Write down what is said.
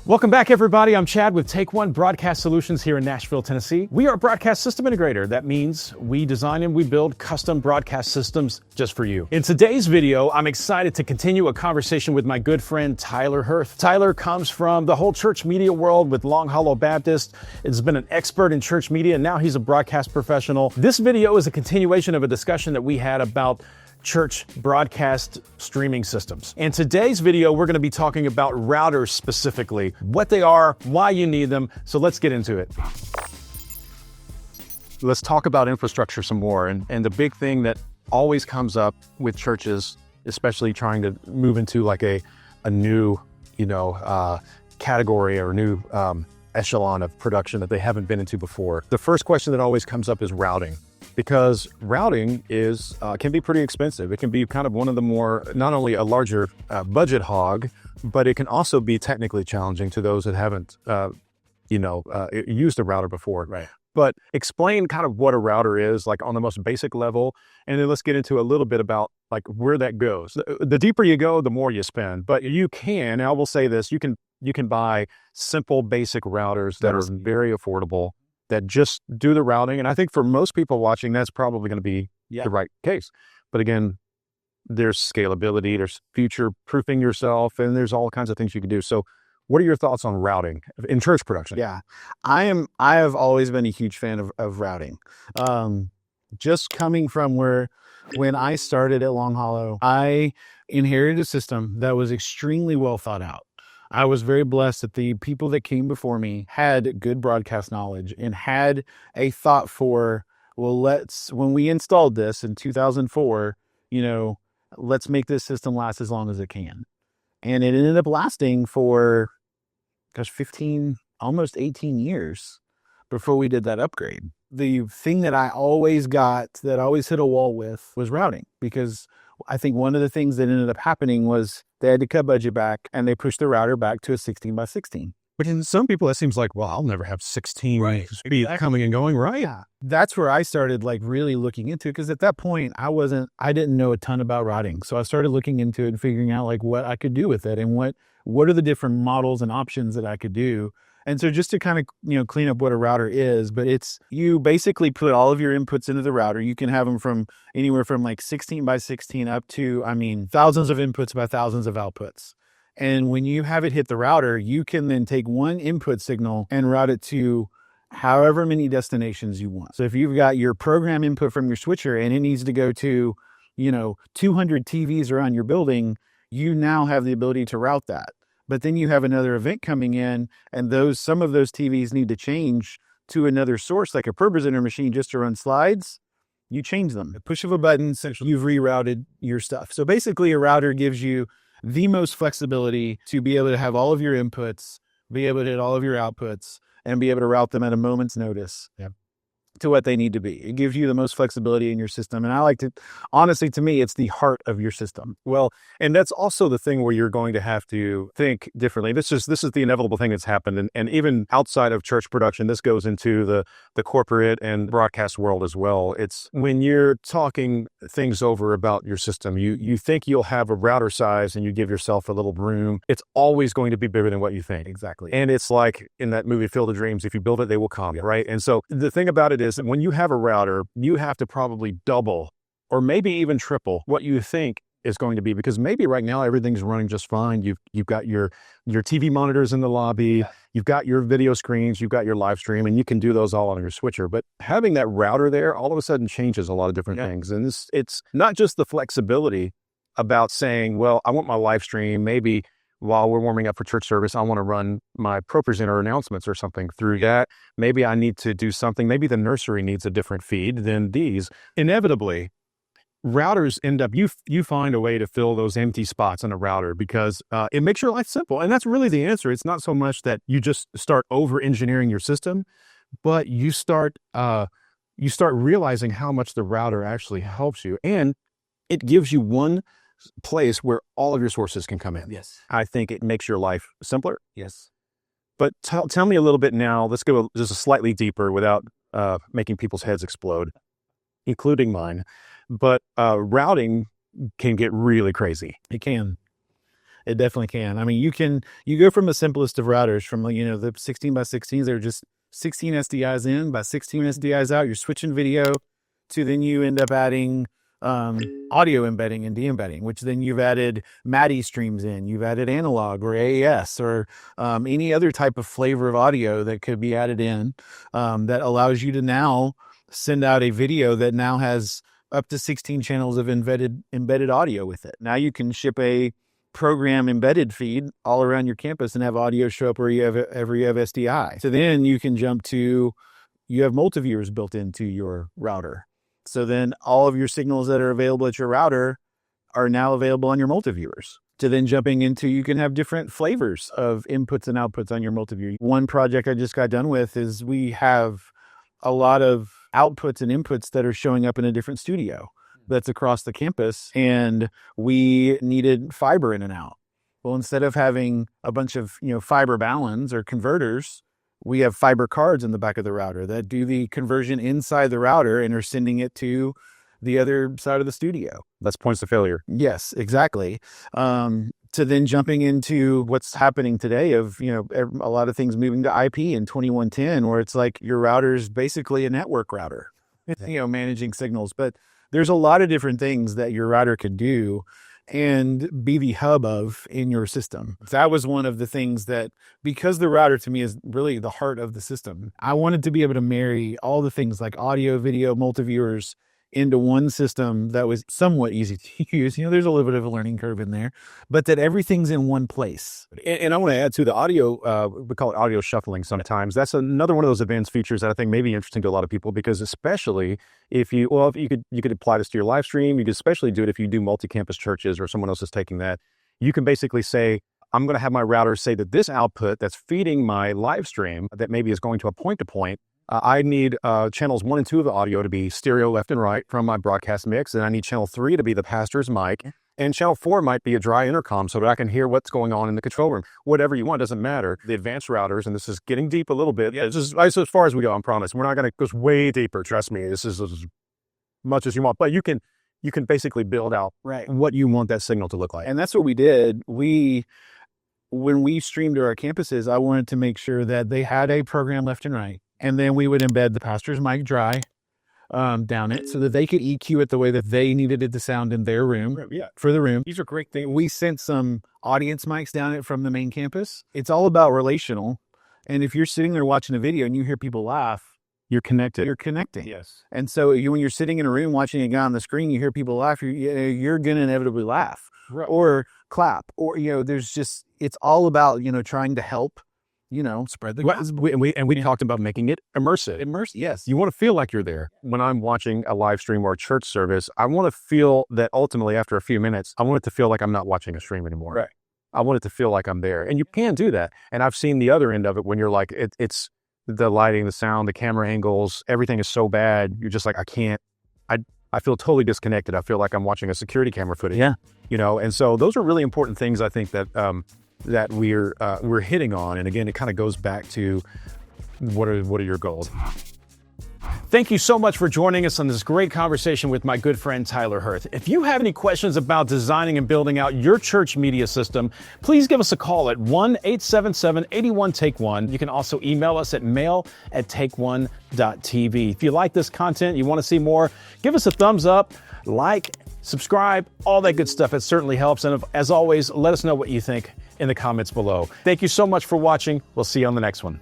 Welcome back, everybody. I'm Chad with TakeOne Broadcast Solutions here in Nashville, Tennessee. We are a broadcast system integrator. That means we design and we build custom broadcast systems just for you. In today's video, I'm excited to continue a conversation with my good friend, Tyler Hirth. Tyler comes from the whole church media world with Long Hollow Baptist. Has been an expert in church media, and now he's a broadcast professional. This video is a continuation of a discussion that we had about church broadcast streaming systems. In today's video, we're going to be talking about routers specifically, what they are, why you need them. So let's get into it. Let's talk about infrastructure some more. And the big thing that always comes up with churches, especially trying to move into like a new, category or new echelon of production that they haven't been into before. The first question that always comes up is routing. Because routing can be pretty expensive. It can be kind of one of the more, not only a larger budget hog, but it can also be technically challenging to those that haven't, used a router before. Right. But explain kind of what a router is, like on the most basic level, and then let's get into a little bit about like where that goes. The deeper you go, the more you spend. But you can, and I will say this, you can buy simple, basic routers that are very affordable, that just do the routing. And I think for most people watching, that's probably going to be the right case. But again, there's scalability, there's future proofing yourself, and there's all kinds of things you can do. So what are your thoughts on routing in church production? Yeah, I have always been a huge fan of routing. Just coming from when I started at Long Hollow, I inherited a system that was extremely well thought out. I was very blessed that the people that came before me had good broadcast knowledge and had a thought for, when we installed this in 2004, let's make this system last as long as it can. And it ended up lasting for, 15, almost 18 years before we did that upgrade. The thing that I always hit a wall with was routing, because I think one of the things that ended up happening was they had to cut budget back and they pushed the router back to a 16 by 16. But in some people, that seems like, well, I'll never have 16 speed coming and going, right? Yeah. That's where I started like really looking into it, because at that point I didn't know a ton about routing. So I started looking into it and figuring out like what I could do with it and what are the different models and options that I could do. And so just to kind of, clean up what a router is, but you basically put all of your inputs into the router. You can have them from anywhere from like 16 by 16 up to, thousands of inputs by thousands of outputs. And when you have it hit the router, you can then take one input signal and route it to however many destinations you want. So if you've got your program input from your switcher and it needs to go to, 200 TVs around your building, you now have the ability to route that. But then you have another event coming in, and some of those TVs need to change to another source, like a ProPresenter machine, just to run slides. You change them. A push of a button, essentially, you've rerouted your stuff. So basically, a router gives you the most flexibility to be able to have all of your inputs, be able to hit all of your outputs, and be able to route them at a moment's notice to what they need to be. It gives you the most flexibility in your system. And honestly, to me, it's the heart of your system. Well, and that's also the thing where you're going to have to think differently. This is the inevitable thing that's happened. And even outside of church production, this goes into the corporate and broadcast world as well. It's when you're talking things over about your system, you think you'll have a router size and you give yourself a little room. It's always going to be bigger than what you think. Exactly. And it's like in that movie, Field of Dreams, if you build it, they will come, right? And so the thing about it is that when you have a router, you have to probably double or maybe even triple what you think is going to be, because maybe right now everything's running just fine. You've got your TV monitors in the lobby, you've got your video screens, you've got your live stream, and you can do those all on your switcher. But having that router there all of a sudden changes a lot of different things. And it's not just the flexibility about saying, well, I want my live stream, maybe while we're warming up for church service, I want to run my ProPresenter announcements or something through that. Maybe I need to do something. Maybe the nursery needs a different feed than these. Inevitably, routers end up, you find a way to fill those empty spots in a router, because it makes your life simple. And that's really the answer. It's not so much that you just start over engineering your system, but you start realizing how much the router actually helps you. And it gives you one place where all of your sources can come in. Yes. I think it makes your life simpler. Yes. But tell me a little bit now, let's go just a slightly deeper without making people's heads explode, including mine. But routing can get really crazy. It can. It definitely can. I mean, you go from the simplest of routers from, the 16 by 16s, they're just 16 SDIs in by 16 SDIs out. You're switching video to then you end up adding audio embedding and de-embedding, which then you've added MADI streams in, you've added analog or AES or any other type of flavor of audio that could be added in that allows you to now send out a video that now has up to 16 channels of embedded audio with it. Now you can ship a program embedded feed all around your campus and have audio show up where you have SDI. So then you can jump to, you have multiviewers built into your router. So then all of your signals that are available at your router are now available on your multiviewers. To then jumping into, you can have different flavors of inputs and outputs on your multiviewer. One project I just got done with is we have a lot of outputs and inputs that are showing up in a different studio that's across the campus, and we needed fiber in and out. Well, instead of having a bunch of, fiber baluns or converters, we have fiber cards in the back of the router that do the conversion inside the router and are sending it to the other side of the studio. That's points of failure. Yes, exactly. To then jumping into what's happening today of, a lot of things moving to IP in 2110, where it's like your router is basically a network router, managing signals. But there's a lot of different things that your router can do and be the hub of in your system. That was one of the things that, because the router to me is really the heart of the system, I wanted to be able to marry all the things like audio, video, multiviewers into one system that was somewhat easy to use. There's a little bit of a learning curve in there, but that everything's in one place. And I want to add to the audio, we call it audio shuffling sometimes. That's another one of those advanced features that I think may be interesting to a lot of people, because especially if you could apply this to your live stream, you could especially do it if you do multi-campus churches or someone else is taking that. You can basically say, I'm going to have my router say that this output that's feeding my live stream that maybe is going to a point-to-point, I need channels 1 and 2 of the audio to be stereo left and right from my broadcast mix. And I need channel 3 to be the pastor's mic. And channel 4 might be a dry intercom so that I can hear what's going on in the control room. Whatever you want, doesn't matter. The advanced routers, and this is getting deep a little bit. Yeah, this is as far as we go, I promise. We're not going to go way deeper. Trust me. This is as much as you want. But you can basically build out what you want that signal to look like. And that's what we did. When we streamed to our campuses, I wanted to make sure that they had a program left and right. And then we would embed the pastor's mic dry down it so that they could EQ it the way that they needed it to sound in their room for the room. These are great things. We sent some audience mics down it from the main campus. It's all about relational. And if you're sitting there watching a video and you hear people laugh, you're connected. You're connecting. Yes. And so when you're sitting in a room watching a guy on the screen, you hear people laugh, you're going to inevitably laugh or clap or, it's all about, trying to help. Spread the gospel. We talked about making it immersive. Yes. You want to feel like you're there. When I'm watching a live stream or a church service, I want to feel that ultimately after a few minutes, I want it to feel like I'm not watching a stream anymore. Right. I want it to feel like I'm there. And you can do that. And I've seen the other end of it when you're like, it's the lighting, the sound, the camera angles, everything is so bad. You're just like, I feel totally disconnected. I feel like I'm watching a security camera footage. Yeah. And so those are really important things I think that we're hitting on. And again, it kind of goes back to what are your goals? Thank you so much for joining us on this great conversation with my good friend, Tyler Hirth. If you have any questions about designing and building out your church media system, please give us a call at 1-877-81-TAKE-ONE. You can also email us at mail@takeone.tv. If you like this content, you want to see more, give us a thumbs up, like, subscribe, all that good stuff. It certainly helps. And as always, let us know what you think in the comments below. Thank you so much for watching. We'll see you on the next one.